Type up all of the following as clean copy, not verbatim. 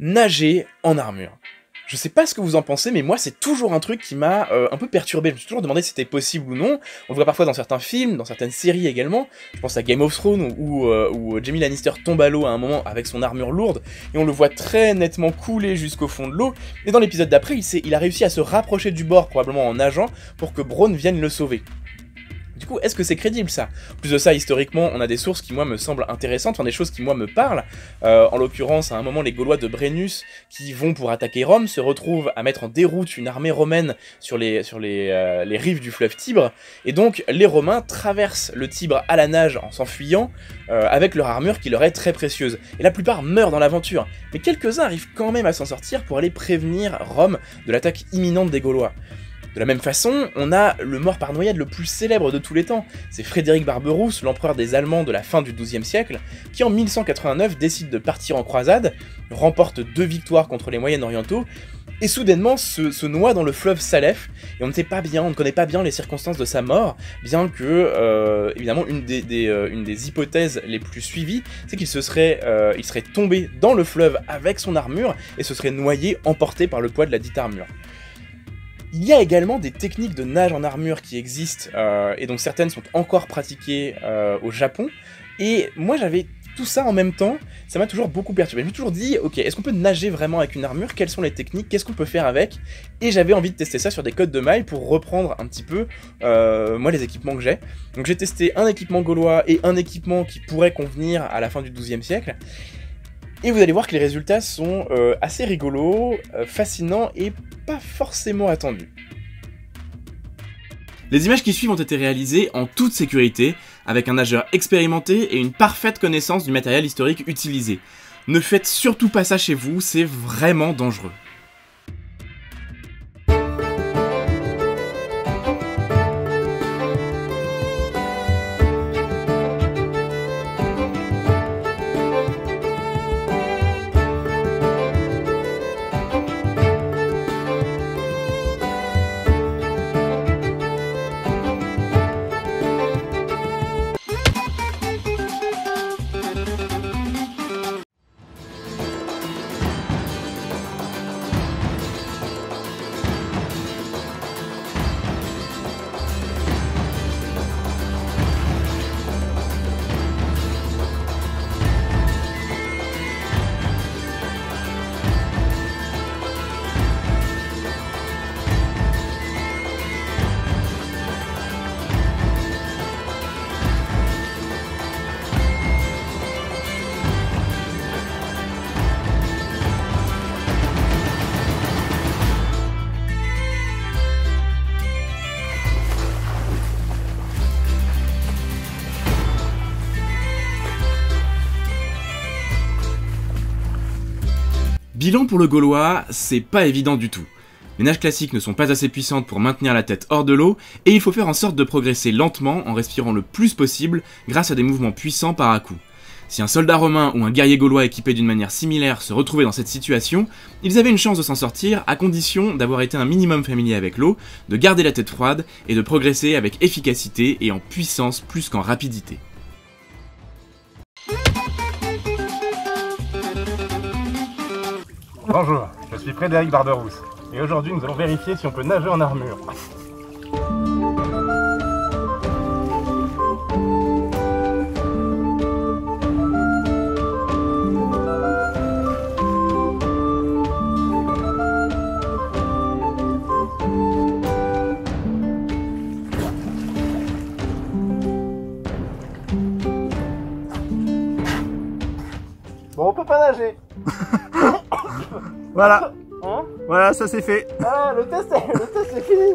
Nager en armure. Je sais pas ce que vous en pensez, mais moi c'est toujours un truc qui m'a un peu perturbé. Je me suis toujours demandé si c'était possible ou non. On le voit parfois dans certains films, dans certaines séries également. Je pense à Game of Thrones où Jaime Lannister tombe à l'eau à un moment avec son armure lourde et on le voit très nettement couler jusqu'au fond de l'eau. Et dans l'épisode d'après, il a réussi à se rapprocher du bord, probablement en nageant, pour que Bronn vienne le sauver. Du coup, est-ce que c'est crédible ça? Plus de ça, historiquement, on a des sources qui moi me semblent intéressantes, enfin des choses qui moi me parlent. En l'occurrence, à un moment, les Gaulois de Brennus, qui vont pour attaquer Rome, se retrouvent à mettre en déroute une armée romaine sur les rives du fleuve Tibre, et donc les Romains traversent le Tibre à la nage en s'enfuyant, avec leur armure qui leur est très précieuse. Et la plupart meurent dans l'aventure, mais quelques-uns arrivent quand même à s'en sortir pour aller prévenir Rome de l'attaque imminente des Gaulois. De la même façon, on a le mort par noyade le plus célèbre de tous les temps, c'est Frédéric Barberousse, l'empereur des Allemands de la fin du XIIe siècle, qui en 1189 décide de partir en croisade, remporte 2 victoires contre les Moyen-Orientaux, et soudainement se noie dans le fleuve Salef, et on ne connaît pas bien les circonstances de sa mort, bien que, évidemment, une des hypothèses les plus suivies, c'est qu'il serait tombé dans le fleuve avec son armure, et se serait noyé, emporté par le poids de la dite armure. Il y a également des techniques de nage en armure qui existent, et dont certaines sont encore pratiquées au Japon, et moi j'avais tout ça en même temps, ça m'a toujours beaucoup perturbé. Je me suis toujours dit, ok, est-ce qu'on peut nager vraiment avec une armure? Quelles sont les techniques? Qu'est-ce qu'on peut faire avec? Et j'avais envie de tester ça sur des codes de mailles pour reprendre un petit peu, moi, les équipements que j'ai. Donc j'ai testé un équipement gaulois et un équipement qui pourrait convenir à la fin du XIIe siècle. Et vous allez voir que les résultats sont assez rigolos, fascinants et pas forcément attendus. Les images qui suivent ont été réalisées en toute sécurité, avec un nageur expérimenté et une parfaite connaissance du matériel historique utilisé. Ne faites surtout pas ça chez vous, c'est vraiment dangereux. Bilan pour le Gaulois, c'est pas évident du tout. Les nages classiques ne sont pas assez puissantes pour maintenir la tête hors de l'eau, et il faut faire en sorte de progresser lentement en respirant le plus possible grâce à des mouvements puissants par à-coups. Si un soldat romain ou un guerrier gaulois équipé d'une manière similaire se retrouvait dans cette situation, ils avaient une chance de s'en sortir à condition d'avoir été un minimum familier avec l'eau, de garder la tête froide et de progresser avec efficacité et en puissance plus qu'en rapidité. Bonjour, je suis Frédéric Barberousse, et aujourd'hui nous allons vérifier si on peut nager en armure. Bon, on peut pas nager. Voilà, Hein? voilà, ça c'est fait. Ah, le test est fini.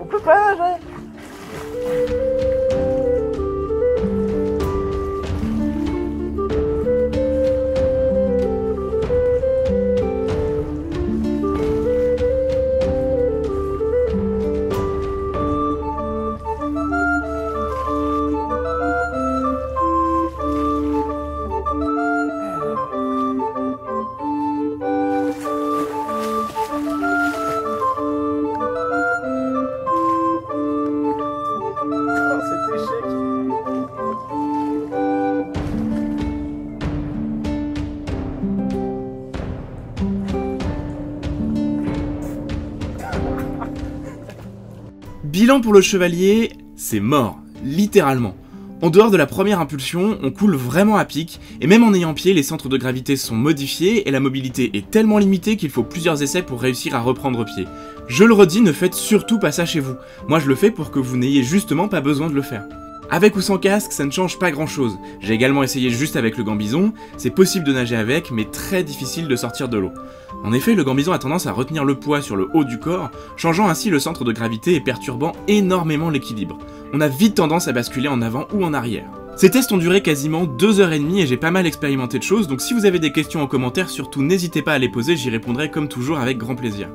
On peut pas nager. Bilan pour le chevalier, c'est mort, littéralement. En dehors de la première impulsion, on coule vraiment à pic, et même en ayant pied, les centres de gravité sont modifiés et la mobilité est tellement limitée qu'il faut plusieurs essais pour réussir à reprendre pied. Je le redis, ne faites surtout pas ça chez vous. Moi je le fais pour que vous n'ayez justement pas besoin de le faire. Avec ou sans casque, ça ne change pas grand chose. J'ai également essayé juste avec le gambison, c'est possible de nager avec, mais très difficile de sortir de l'eau. En effet, le gambison a tendance à retenir le poids sur le haut du corps, changeant ainsi le centre de gravité et perturbant énormément l'équilibre. On a vite tendance à basculer en avant ou en arrière. Ces tests ont duré quasiment 2h30 et j'ai pas mal expérimenté de choses, donc si vous avez des questions en commentaire, surtout n'hésitez pas à les poser, j'y répondrai comme toujours avec grand plaisir.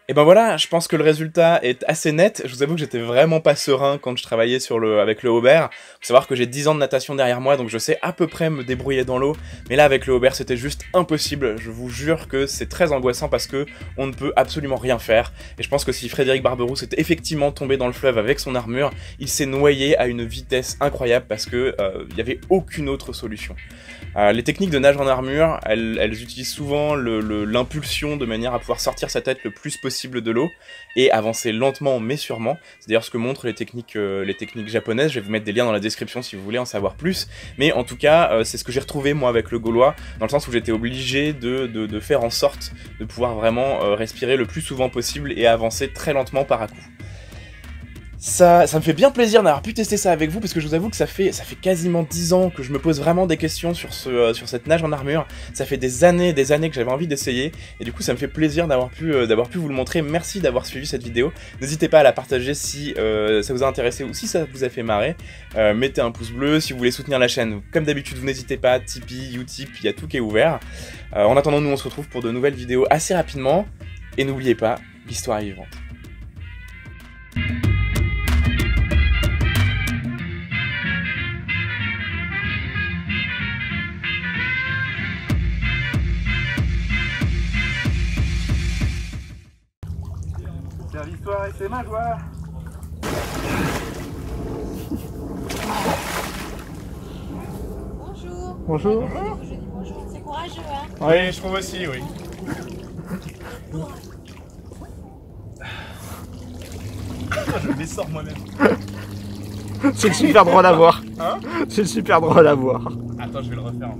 Et ben voilà, je pense que le résultat est assez net. Je vous avoue que j'étais vraiment pas serein quand je travaillais avec le Aubert. Faut savoir que j'ai 10 ans de natation derrière moi, donc je sais à peu près me débrouiller dans l'eau. Mais là, avec le Aubert, c'était juste impossible. Je vous jure que c'est très angoissant parce que on ne peut absolument rien faire. Et je pense que si Frédéric Barberousse était effectivement tombé dans le fleuve avec son armure, il s'est noyé à une vitesse incroyable parce que y avait aucune autre solution. Les techniques de nage en armure, elles utilisent souvent l'impulsion de manière à pouvoir sortir sa tête le plus possible de l'eau et avancer lentement mais sûrement. C'est d'ailleurs ce que montrent les techniques japonaises. Je vais vous mettre des liens dans la description si vous voulez en savoir plus. Mais en tout cas, c'est ce que j'ai retrouvé moi avec le Gaulois, dans le sens où j'étais obligé de faire en sorte de pouvoir vraiment respirer le plus souvent possible et avancer très lentement par à coup. Ça me fait bien plaisir d'avoir pu tester ça avec vous, parce que je vous avoue que ça fait quasiment 10 ans que je me pose vraiment des questions sur cette nage en armure. Ça fait des années que j'avais envie d'essayer, et du coup ça me fait plaisir d'avoir pu vous le montrer. Merci d'avoir suivi cette vidéo. N'hésitez pas à la partager si ça vous a intéressé ou si ça vous a fait marrer. Mettez un pouce bleu si vous voulez soutenir la chaîne. Comme d'habitude, vous n'hésitez pas, Tipeee, Utip, il y a tout qui est ouvert. En attendant, nous on se retrouve pour de nouvelles vidéos assez rapidement, et n'oubliez pas, l'histoire est vivante. L'histoire et c'est ma joie. Bonjour. Bonjour. Je dis bonjour, c'est courageux, hein. Oui, je trouve aussi, oui. Je les sors moi-même. C'est super drôle à voir. Hein? C'est super drôle à voir. Attends, je vais le refaire.